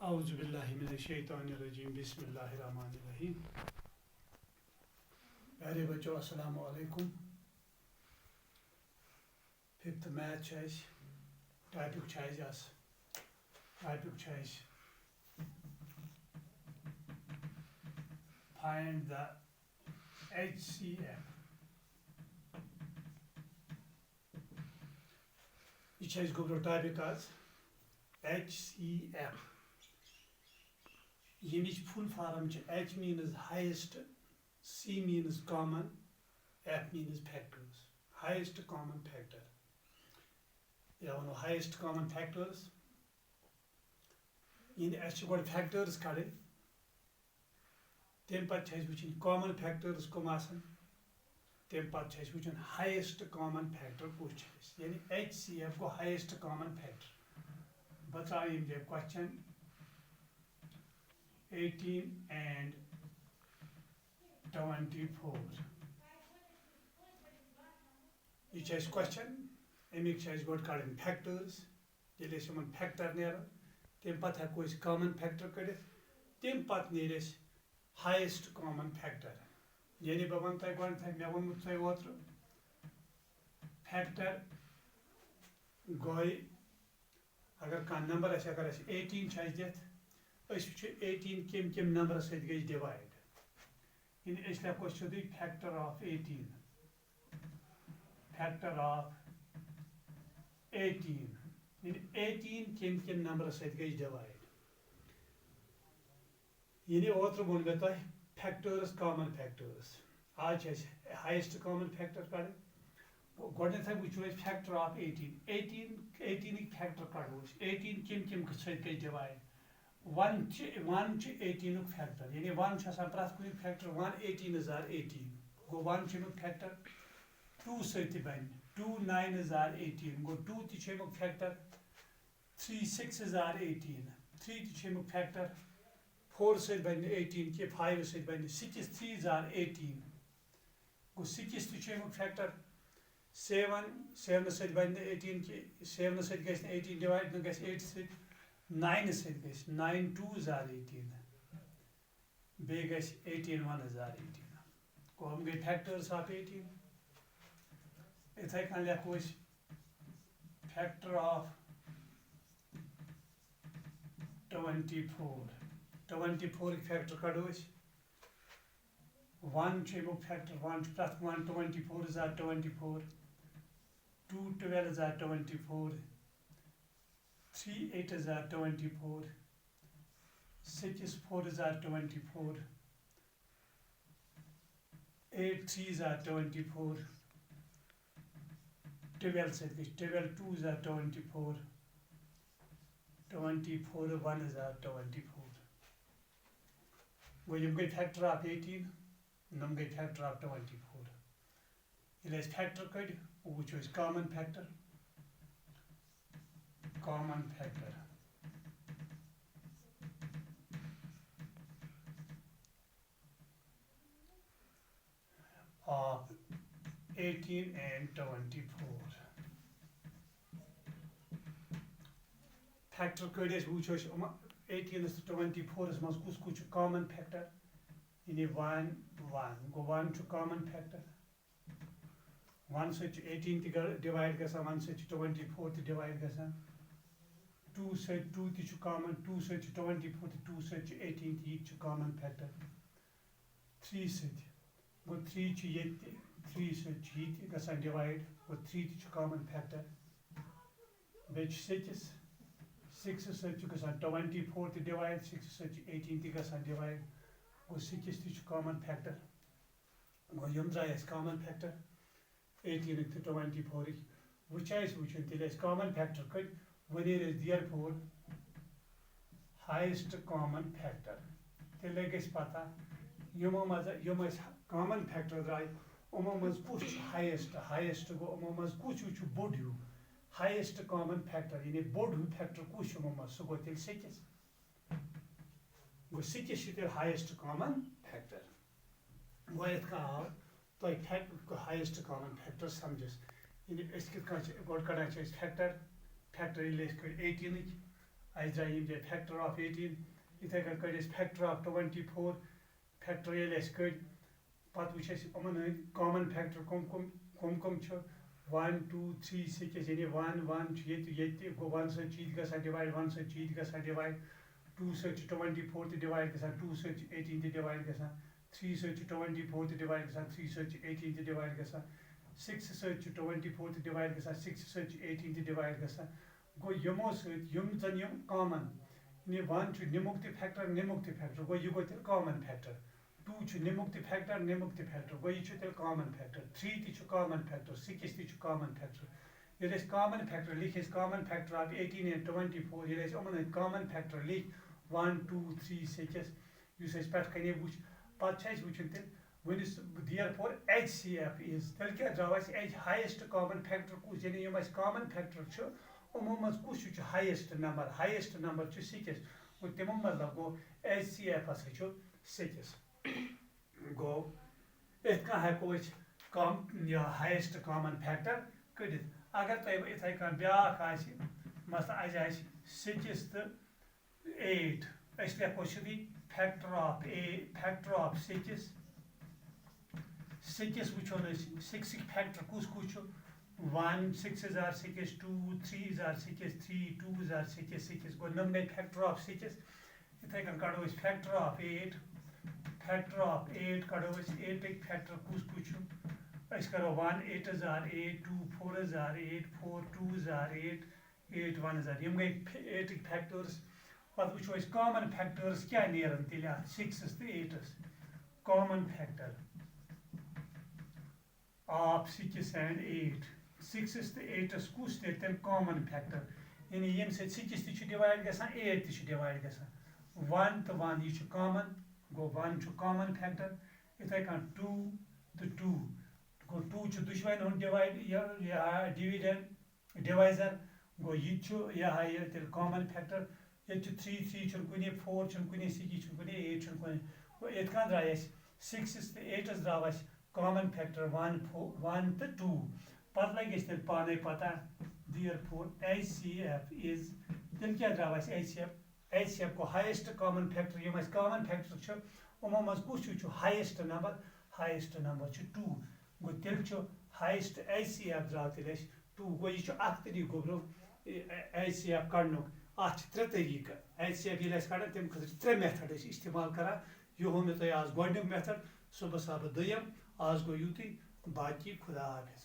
औज़ुबिल्लाहिमिनश्शैतानिर्रजीम बिस्मिल्लाहिर्रहमानिर्रहीम। प्यारे बच्चों अस्सलाम वालेकुम। Fifth math topic find the HCF। यह गोब्रो टॉपिक आज HCF। यह full form H means highest, C means common, F means factors. Highest common factor. या वनो highest common factors. इन ऐसे गोड factors काढ़े तेम पात चाहिए वुचन common factors को मासन तेम पात चाहिए वुचन highest common factor कुछ चाहिए यानी HCF को highest common factor बताइए मुझे question 18 and 24 यह question अमिक गोड कड़न फैक्टर्स ये फैक्टर नेर तम पे हेको कॉमन फैक्टर कड़ तम पे हाइस्ट कॉमन फैक्टर यानी बह वन तुम गो मे वोनमुत तुम ओत्र फैक्टर गई अगर कह नंबर अगर 18 दिथ 18 कम कम नंबर सत गई डिवाइड इन लेखो सोदी factor of 18 factor of 18 in 18 कम कम नंबर सत गई डिवाइड यानी ओत्र वो मे तुम फैक्टर्स कॉमन फैक्टर्स आज हाइस्ट कॉमन फैक्टर कड़ गोडनेथ वो फैक्टर ऑफ 18 फैक्टर कड़ो 18 कम कम सत गई डिवाइड 1 18 फैक्टर यानी 1 प्रथ कुन फैक्टर 1 18 आर 18 गो 1 फैक्टर 2 सत बन 2 9 आर 18 गो 2 तमुक फैक्टर 3 6 आर 18 3 तमुक फैक्टर 4 सत बन 18 कि 5 सत बन 6 3 आर 18 गो 6 तमुक फैक्टर 7 7 सत बन 18 कि 7 सत गि 18 डिवाइड न गि 8 सत 9 सत गि 9 2 आर 18 बे गि 18 1 आर 18 गो हम गई फैक्टर्स ऑफ 18 इथे कन लेखो फैक्टर ऑफ 24 फैक्टर कड़ो 1 फैक्टर 1 प्रथ 1 24 are 24 2 12 are 24 3 8 are 24 6 4 are 24 8 3 are 24 12 सत 12 2 आर 24 24 1 आर 24 गो गई फैक्टर ऑफ 18 नम गई फैक्टर ऑफ 24 ये फैक्टर कड़ वो common factor of 18 and 24 factor कड़ वो 18 to 24 मज कुछ कॉमन फैक्टर यानी 1 1 गो 1 कॉमन फैक्टर 1 सत 18 डिवाइड ग 1 सत 24 डिवाइड ग 2 सत 2 कॉमन 2 सत 24 2 सत 18 यह कॉमन फैक्टर 3 सत गो 3 ये 3 सत ग डिवाइड गो 3 कॉमन फैक्टर बे 6 सत 24 डिवाइड 6 सत 18 ग डिवाइड गो 6 कॉमन फैक्टर गो यम द्राय कॉमन फैक्टर 18 तो 24 वो तेल कॉमन फैक्टर कड़ one therefore heist common factor तेल गि पता यमो मज कॉमन फैक्टर द्राय उमो मज कुछ हाइस्ट गो उमो मज कुछ बोड़ हूँ हाइस्ट कॉमन फैक्टर यानी बोड़ हूँ फैक्टर कुछ उमो मज सह गो तेल 6 गो 6 हाइस्ट कॉमन फैक्टर गो ये आव तुम फैक्टर हाइस्ट कॉमन फैक्टर समझस यानी गोड कड़ान फैक्टर फैक्टर 18 अस द्राय यम जाय फैक्टर ऑफ 18 इथे कन कड़ फैक्टर ऑफ 24 फैक्टर ये कड़ पत वुच यमन कॉमन फैक्टर कम 1 2 3 6 यानी 1 1 ये गो 1 सत गसान डिवाइड 1 सत गसान डिवाइड 2 सत 24 डिवाइड गसान 2 सत 18 डिवाइड गसान 3 सत 24 डिवाइड गसान 3 सत 18 डिवाइड गसान 6 सत 24 डिवाइड गसान 6 सत 18 डिवाइड गसान गो यमो सत यम कॉमन 1 निमुक्त फैक्टर गो यह गो तेल कॉमन फैक्टर 2 निमुक्त फैक्टर गो यह तेल कॉमन फैक्टर 3 ती कॉमन फैक्टर 6 ती कॉमन फैक्टर ये कॉमन फैक्टर लिख कॉमन फैक्टर ऑफ 18 and 24 ये यमन कॉमन फैक्टर लिख 1 2 3 6 पे कने वुच पे वुचन तेल वनिस therefore HCF is तेल क्या द्राव हाइस्ट कॉमन फैक्टर कुछ यानी यम कॉमन फैक्टर उमो मज कुछ हाइस्ट नंबर 6 और तमो मतलब गो HCF हसा 6 गो इतना हेको कम हाइस्ट कॉमन फैक्टर कड़ अगर तुम इथे कन ब्या मसला 6 तो 8 लेखो सीधी फैक्टर ऑफ 6 वो 6 फैक्टर कुछ 1 6 are 6 2 3 are 6 3 2 are 6 गो नम फैक्टर ऑफ 6 इथे कन कड़ो फैक्टर ऑफ 8 कड़ो 8 फैक्टर कुछ करो 1 8 are 8 2 4 are 8 4 2 are 8 8 1 are यम गई 8 फैक्टर्स पत वो कॉमन फैक्टर्स क्या नेरन तेल 6 तो 8 कॉमन फैक्टर ऑफ 6 and 8 6 तो 8 कुछ तेल कॉमन फैक्टर यानी यम 6 ती डिवाइड गसान 8 ती डिवाइड गसान 1 तो 1 यह कॉमन गो 1 कॉमन फैक्टर इथे कन 2 तो 2 गो 2 दुश्मन हूँ डिवाइड डिविडेंड डिवाइजर गो यह तेल कॉमन फैक्टर ये 3 3 कुने 4 कुने 6 कुने 8 कुने गो ये द्राय 6 तो 8 द्राव कॉमन फैक्टर 1 तो 2 पत लगे तेल पाने पता therefore HCF is तेल क्या द्राव HCF को हाइस्ट कॉमन फैक्टर यम कॉमन फैक्टर उमो मज कुछ हाइस्ट नंबर 2 गो तेल हाइस्ट HCF द्राव तेल 2 गो यह तरीक गो HCF कड़न अत 3 तरीक HCF ये कड़ान तम खर 3 मेथड इस्तेमाल करान यह हो मे आज गोडनिक मेथड सुबह बह दोयम आज गो युत बाकी खुदा हाफिज।